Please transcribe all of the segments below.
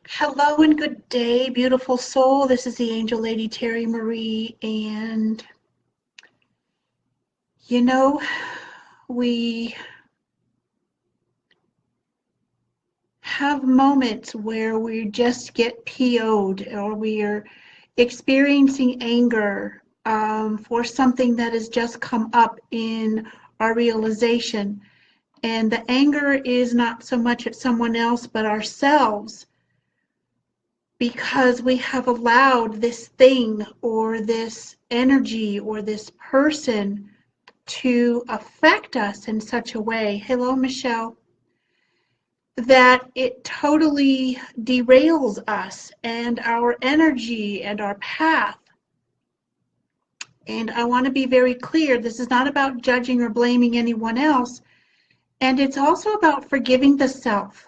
Hello and good day, beautiful soul. This is the Angel Lady Terry Marie, and you know, we have moments where we just get PO'd or we are experiencing anger for something that has just come up in our realization. And the anger is not so much at someone else but ourselves, because we have allowed this thing or this energy or this person to affect us in such a way, hello, Michelle, that it totally derails us and our energy and our path. And I want to be very clear, this is not about judging or blaming anyone else. And it's also about forgiving the self.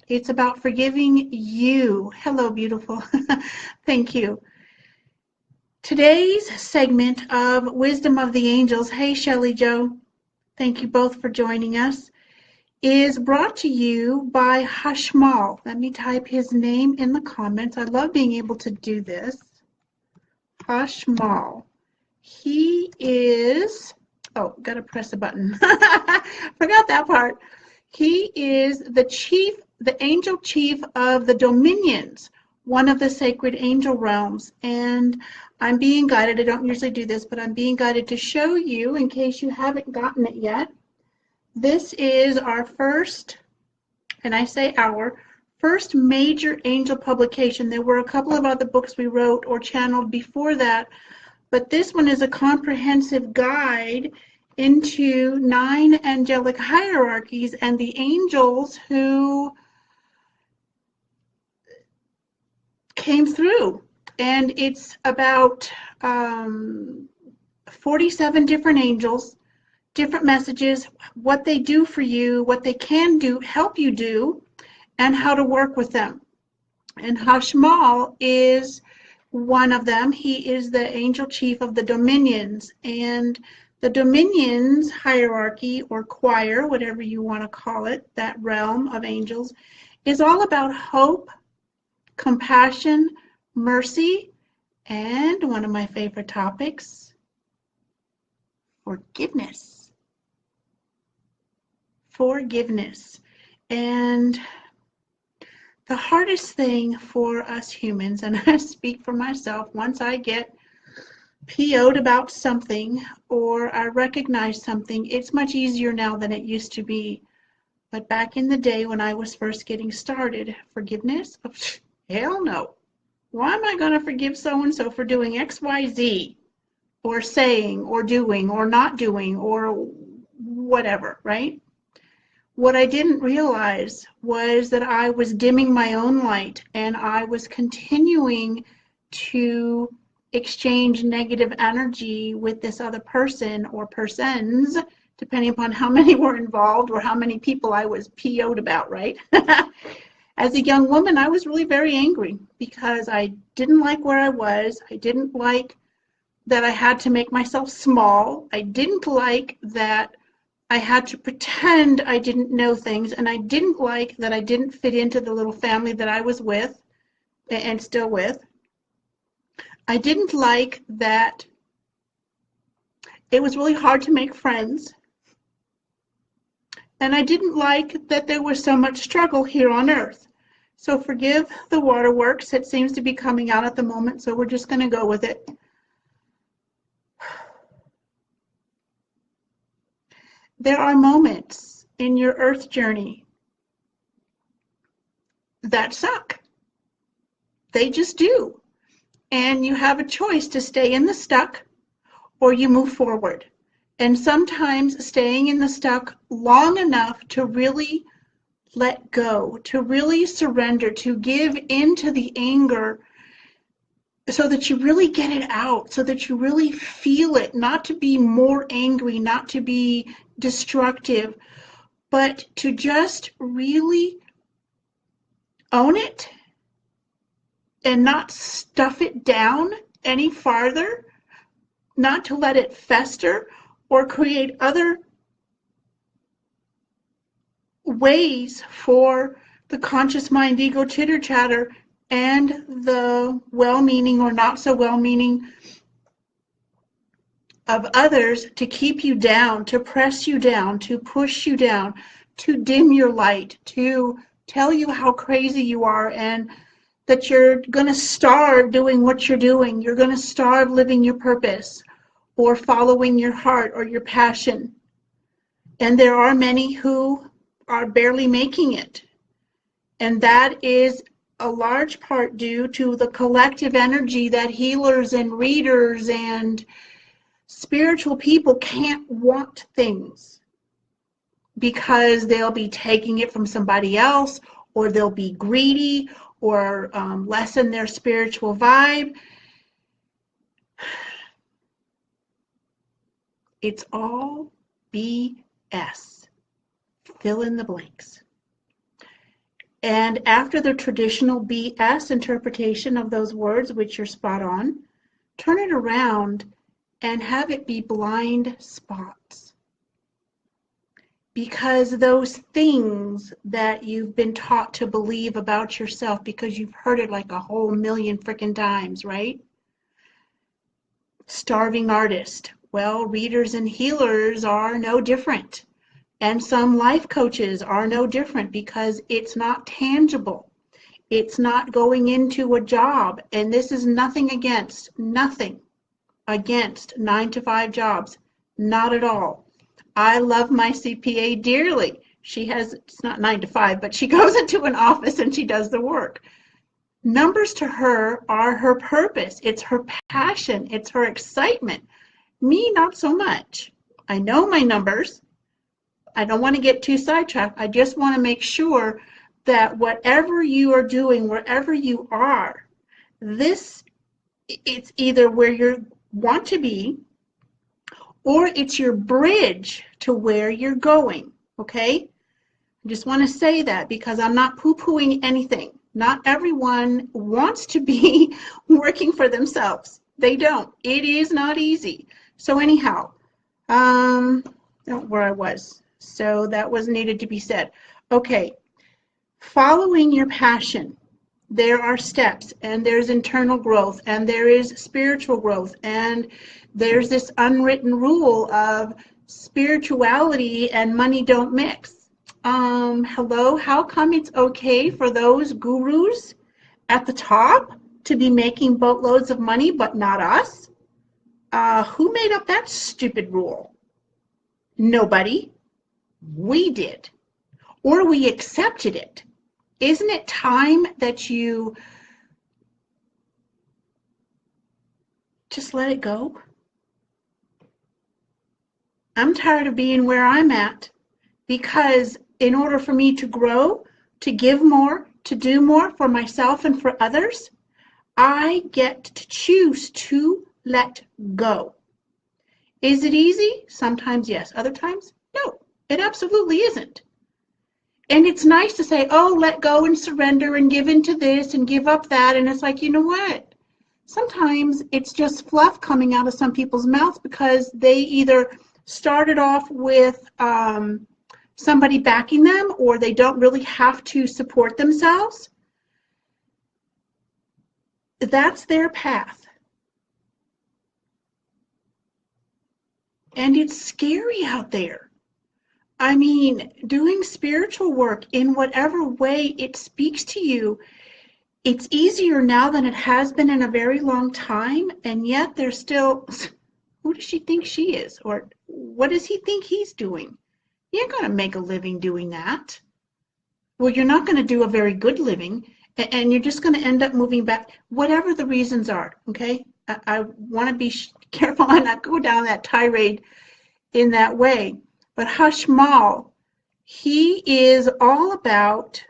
It's about forgiving you. Hello, beautiful. Thank you. Today's segment of Wisdom of the Angels, hey, Shelley Joe, thank you both for joining us, is brought to you by Hashmal. Let me type his name in the comments. I love being able to do this. Hashmal. He is, oh, got to press a button. Forgot that part. He is the chief, the angel chief of the dominions, one of the sacred angel realms. And I'm being guided, I don't usually do this, but I'm being guided to show you, in case you haven't gotten it yet, this is our first, and I say our, first major angel publication. There were a couple of other books we wrote or channeled before that, but this one is a comprehensive guide into 9 angelic hierarchies and the angels who came through. And it's about 47 different angels, different messages, what they do for you, what they can do, help you do, and how to work with them. And Hashmal is one of them. He is the angel chief of the dominions. And the dominions hierarchy or choir, whatever you want to call it, that realm of angels, is all about hope, compassion, mercy, and one of my favorite topics, forgiveness. Forgiveness. And the hardest thing for us humans, and I speak for myself, once I get PO'd about something or I recognize something, it's much easier now than it used to be. But back in the day when I was first getting started, forgiveness? Hell no. Why am I going to forgive so-and-so for doing X, Y, Z, or saying, or doing, or not doing, or whatever, right? What I didn't realize was that I was dimming my own light and I was continuing to exchange negative energy with this other person or persons, depending upon how many were involved or how many people I was PO'd about, right? As a young woman, I was really very angry because I didn't like where I was. I didn't like that I had to make myself small. I didn't like that I had to pretend I didn't know things, and I didn't like that I didn't fit into the little family that I was with and still with. I didn't like that it was really hard to make friends. And I didn't like that there was so much struggle here on earth. So forgive the waterworks. It seems to be coming out at the moment, so we're just going to go with it. There are moments in your earth journey that suck. They just do. And you have a choice to stay in the stuck or you move forward. And sometimes staying in the stuck long enough to really let go, to really surrender, to give into the anger so that you really get it out, so that you really feel it, not to be more angry, not to be destructive, but to just really own it and not stuff it down any farther, not to let it fester or create other ways for the conscious mind, ego, chitter chatter, and the well-meaning or not so well-meaning of others to keep you down, to press you down, to push you down, to dim your light, to tell you how crazy you are and that you're going to starve doing what you're doing. You're going to starve living your purpose or following your heart or your passion. And there are many who are barely making it. And that is a large part due to the collective energy that healers and readers and spiritual people can't want things because they'll be taking it from somebody else, or they'll be greedy, or lessen their spiritual vibe. It's all BS. Fill in the blanks. And after the traditional BS interpretation of those words, which you're spot on, turn it around and have it be blind spots. Because those things that you've been taught to believe about yourself, because you've heard it like a whole million freaking times, right? Starving artist. Well, readers and healers are no different. And some life coaches are no different because it's not tangible. It's not going into a job. And this is nothing against 9-to-5 jobs. Not at all. I love my CPA dearly. It's not 9 to 5, but she goes into an office and she does the work. Numbers to her are her purpose. It's her passion. It's her excitement. Me, not so much. I know my numbers. I don't want to get too sidetracked. I just want to make sure that whatever you are doing, wherever you are, it's either where you want to be, or it's your bridge to where you're going, okay? I just want to say that because I'm not poo-pooing anything. Not everyone wants to be working for themselves. They don't. It is not easy. So anyhow, where I was. So that was needed to be said. Okay, following your passion. There are steps, and there's internal growth, and there is spiritual growth, and there's this unwritten rule of spirituality and money don't mix. Hello, how come it's okay for those gurus at the top to be making boatloads of money, but not us? Who made up that stupid rule? Nobody. We did. Or we accepted it. Isn't it time that you just let it go? I'm tired of being where I'm at because in order for me to grow, to give more, to do more for myself and for others, I get to choose to let go. Is it easy? Sometimes yes. Other times, no. It absolutely isn't. And it's nice to say, oh, let go and surrender and give into this and give up that. And it's like, you know what? Sometimes it's just fluff coming out of some people's mouths because they either started off with somebody backing them, or they don't really have to support themselves. That's their path. And it's scary out there. I mean, doing spiritual work in whatever way it speaks to you, it's easier now than it has been in a very long time, and yet there's still, who does she think she is? Or what does he think he's doing? You're going to make a living doing that. Well, you're not going to do a very good living, and you're just going to end up moving back, whatever the reasons are, okay? I want to be careful and not go down that tirade in that way. But Hush Mal, he is all about,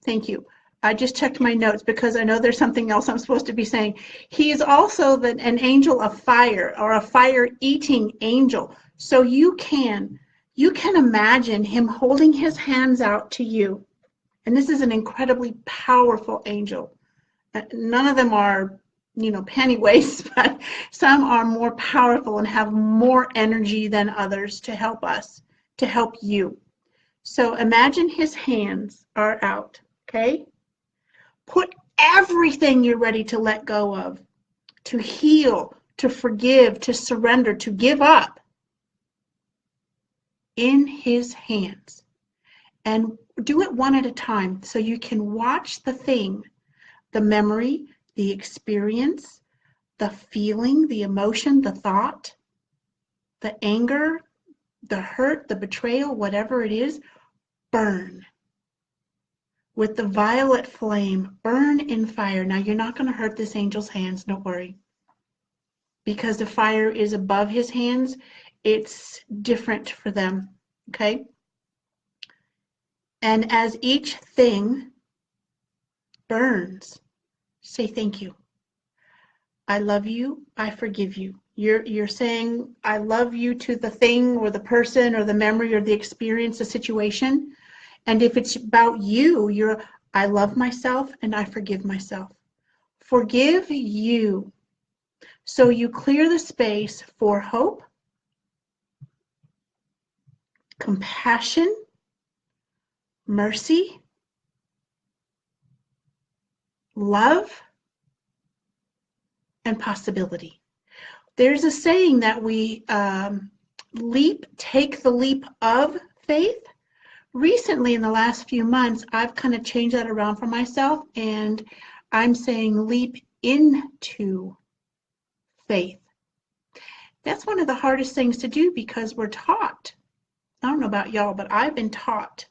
thank you. I just checked my notes because I know there's something else I'm supposed to be saying. He is also an angel of fire, or a fire-eating angel. So you can imagine him holding his hands out to you. And this is an incredibly powerful angel. None of them are, penny wastes, but some are more powerful and have more energy than others to help us, to help you. So imagine his hands are out, okay? Put everything you're ready to let go of, to heal, to forgive, to surrender, to give up in his hands. And do it one at a time so you can watch the thing, the memory, the experience, the feeling, the emotion, the thought, the anger, the hurt, the betrayal, whatever it is, burn with the violet flame, burn in fire. Now, you're not going to hurt this angel's hands, don't worry. Because the fire is above his hands, it's different for them, okay? And as each thing burns, say thank you. I love you, I forgive you. You're saying I love you to the thing or the person or the memory or the experience, the situation. And if it's about you, you're I love myself and I forgive myself. Forgive you. So you clear the space for hope, compassion, mercy, love, and possibility. There's a saying that we take the leap of faith. Recently, in the last few months, I've kind of changed that around for myself, and I'm saying leap into faith. That's one of the hardest things to do because we're taught. I don't know about y'all, but I've been taught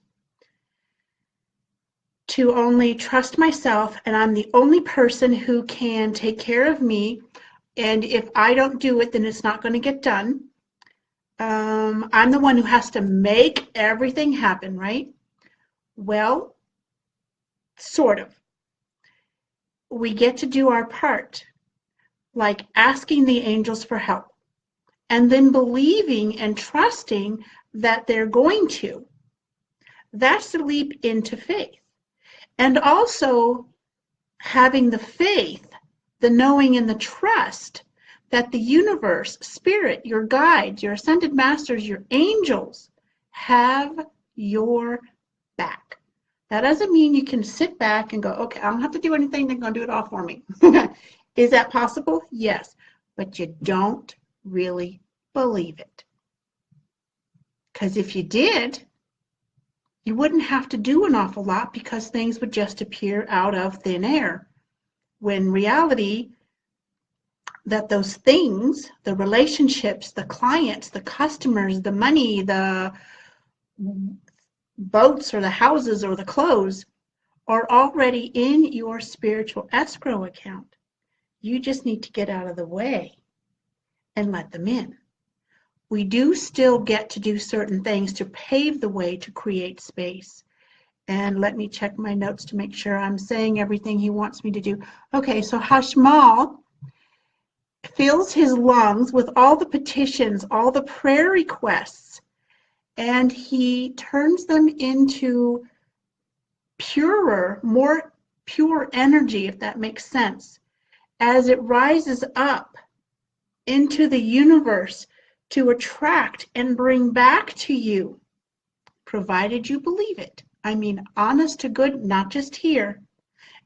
to only trust myself, and I'm the only person who can take care of me. And if I don't do it, then it's not going to get done. I'm the one who has to make everything happen, right? Well, sort of. We get to do our part, like asking the angels for help, and then believing and trusting that they're going to. That's the leap into faith. And also having the faith, the knowing and the trust that the universe, spirit, your guides, your ascended masters, your angels have your back. That doesn't mean you can sit back and go, okay, I don't have to do anything, they're going to do it all for me. Is that possible? Yes, but you don't really believe it. Because if you did, you wouldn't have to do an awful lot because things would just appear out of thin air. When reality, that those things, the relationships, the clients, the customers, the money, the boats or the houses or the clothes are already in your spiritual escrow account. You just need to get out of the way and let them in. We do still get to do certain things to pave the way to create space. And let me check my notes to make sure I'm saying everything he wants me to do. Okay, so Hashmal fills his lungs with all the petitions, all the prayer requests, and he turns them into purer, more pure energy, if that makes sense, as it rises up into the universe to attract and bring back to you, provided you believe it. I mean, honest to good, not just here,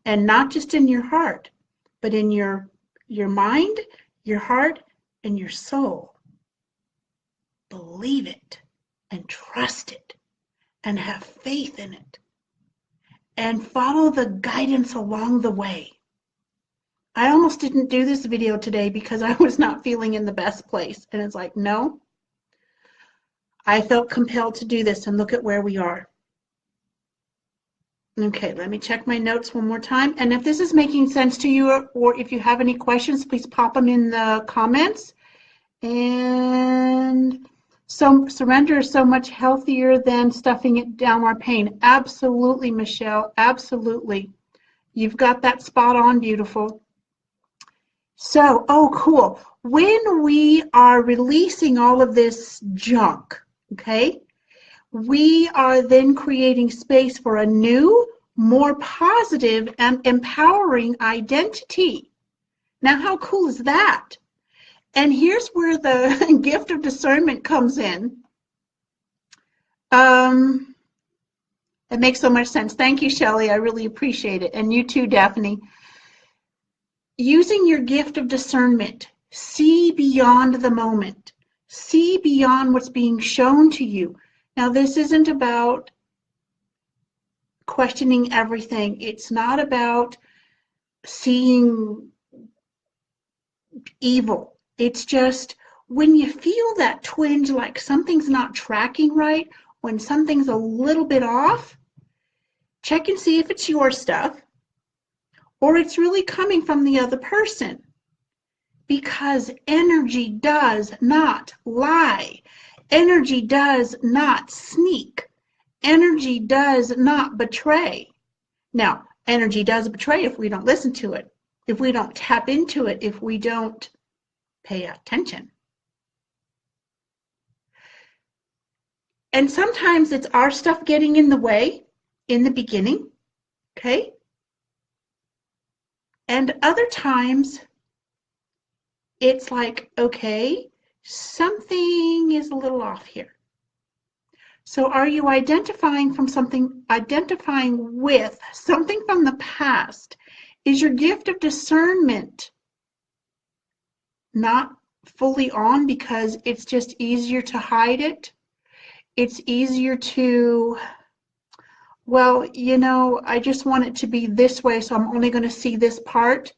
and not just in your heart, but in your mind, your heart, and your soul. Believe it and trust it and have faith in it and follow the guidance along the way. I almost didn't do this video today because I was not feeling in the best place. And it's like, no, I felt compelled to do this, and look at where we are. Okay, let me check my notes one more time. And if this is making sense to you, or if you have any questions, please pop them in the comments. And so surrender is so much healthier than stuffing it down our pain. Absolutely, Michelle, absolutely. You've got that spot on, beautiful. So, oh, cool. When we are releasing all of this junk, okay, we are then creating space for a new, more positive and empowering identity. Now, how cool is that? And here's where the gift of discernment comes in. It makes so much sense. Thank you, Shelley. I really appreciate it. And you too, Daphne. Using your gift of discernment, see beyond the moment. See beyond what's being shown to you. Now, this isn't about questioning everything. It's not about seeing evil. It's just when you feel that twinge, like something's not tracking right, when something's a little bit off, check and see if it's your stuff or it's really coming from the other person. Because energy does not lie. Energy does not sneak. Energy does not betray. Now, energy does betray if we don't listen to it, if we don't tap into it, if we don't pay attention. And sometimes it's our stuff getting in the way in the beginning, okay? And other times it's like, okay, something is a little off here. So are you identifying with something from the past? Is your gift of discernment not fully on because it's just easier to hide it? It's easier to, well, you know, I just want it to be this way, so I'm only going to see this part.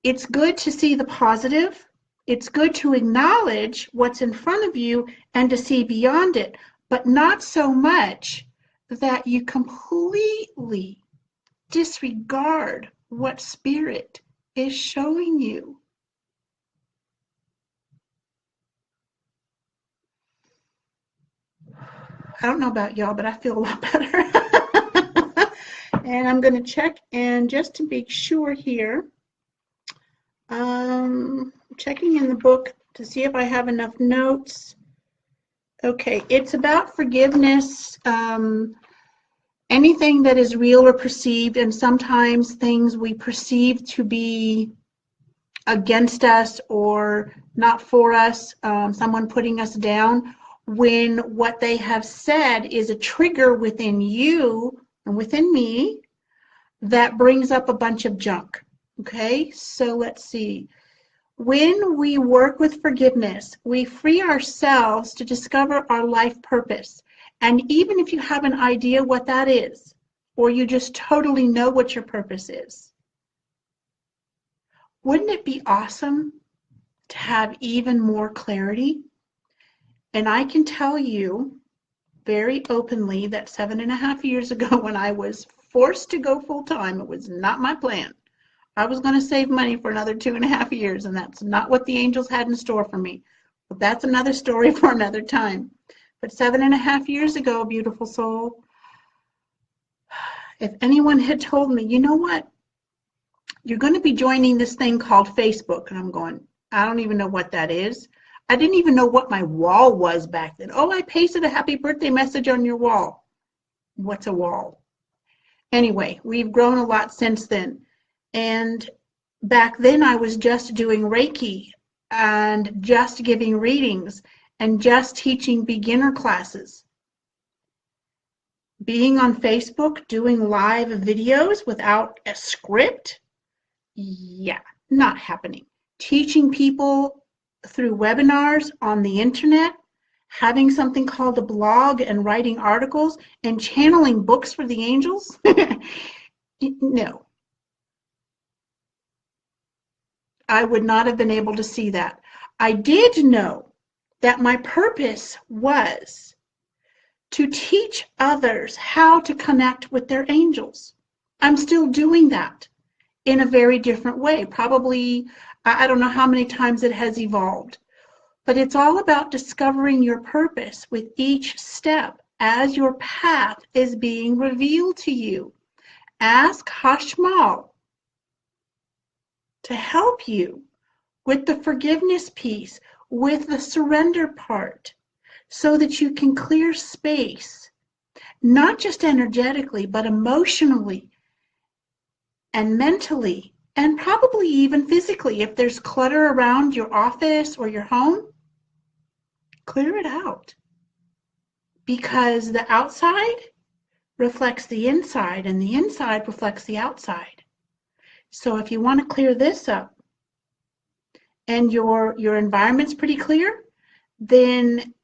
It's good to see the positive. It's good to acknowledge what's in front of you and to see beyond it, but not so much that you completely disregard what spirit is showing you. I don't know about y'all, but I feel a lot better. And I'm going to check, and just to be sure here, checking in the book to see if I have enough notes. Okay, it's about forgiveness, anything that is real or perceived, and sometimes things we perceive to be against us or not for us, someone putting us down, when what they have said is a trigger within you and within me that brings up a bunch of junk. Okay, so let's see. When we work with forgiveness, we free ourselves to discover our life purpose. And even if you have an idea what that is, or you just totally know what your purpose is, wouldn't it be awesome to have even more clarity? And I can tell you very openly that 7.5 years ago, when I was forced to go full-time, it was not my plan. I was going to save money for another 2.5 years, and that's not what the angels had in store for me. But that's another story for another time. But 7.5 years ago, beautiful soul, if anyone had told me, you know what, you're going to be joining this thing called Facebook, and I'm going, I don't even know what that is. I didn't even know what my wall was back then. Oh, I pasted a happy birthday message on your wall. What's a wall? Anyway, we've grown a lot since then. And back then I was just doing Reiki and just giving readings and just teaching beginner classes. Being on Facebook, doing live videos without a script, yeah, not happening. Teaching people through webinars on the internet, having something called a blog and writing articles and channeling books for the angels, no. I would not have been able to see that. I did know that my purpose was to teach others how to connect with their angels. I'm still doing that in a very different way. Probably, I don't know how many times it has evolved. But it's all about discovering your purpose with each step as your path is being revealed to you. Ask Hashmal to help you with the forgiveness piece, with the surrender part, so that you can clear space, not just energetically, but emotionally and mentally, and probably even physically. If there's clutter around your office or your home, clear it out. Because the outside reflects the inside, and the inside reflects the outside. So if you want to clear this up and your environment's pretty clear, then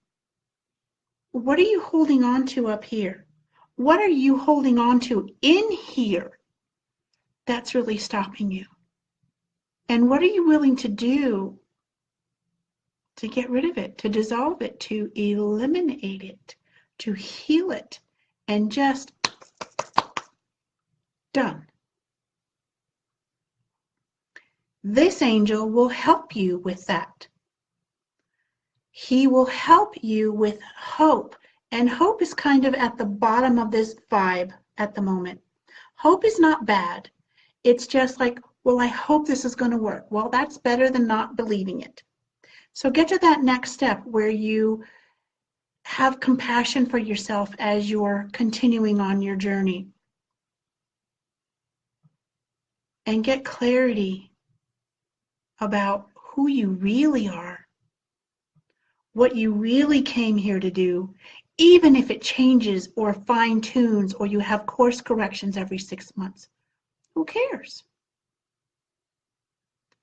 what are you holding on to up here? What are you holding on to in here that's really stopping you? And what are you willing to do to get rid of it, to dissolve it, to eliminate it, to heal it, and just done? This angel will help you with that. He will help you with hope. And hope is kind of at the bottom of this vibe at the moment. Hope is not bad. It's just like, well, I hope this is going to work. Well, that's better than not believing it. So get to that next step where you have compassion for yourself as you're continuing on your journey. And get clarity about who you really are, what you really came here to do, even if it changes or fine-tunes or you have course corrections every 6 months. Who cares?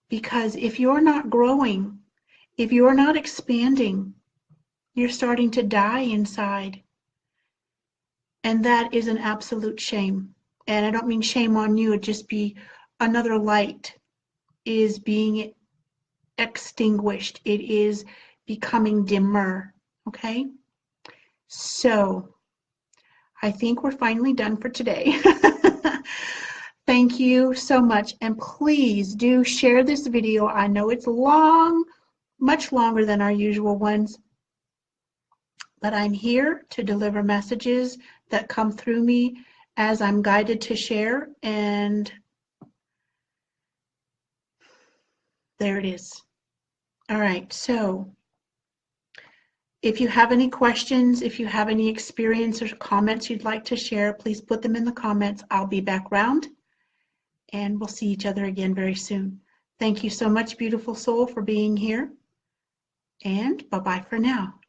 Because if you're not growing, if you're not expanding, you're starting to die inside. And that is an absolute shame. And I don't mean shame on you, it'd just be another light is being extinguished. It is becoming dimmer, okay? So I think we're finally done for today. Thank you so much. And please do share this video. I know it's long, much longer than our usual ones, but I'm here to deliver messages that come through me as I'm guided to share. And there it is. All right, so if you have any questions, if you have any experience or comments you'd like to share, please put them in the comments. I'll be back round, and we'll see each other again very soon. Thank you so much, beautiful soul, for being here, and bye-bye for now.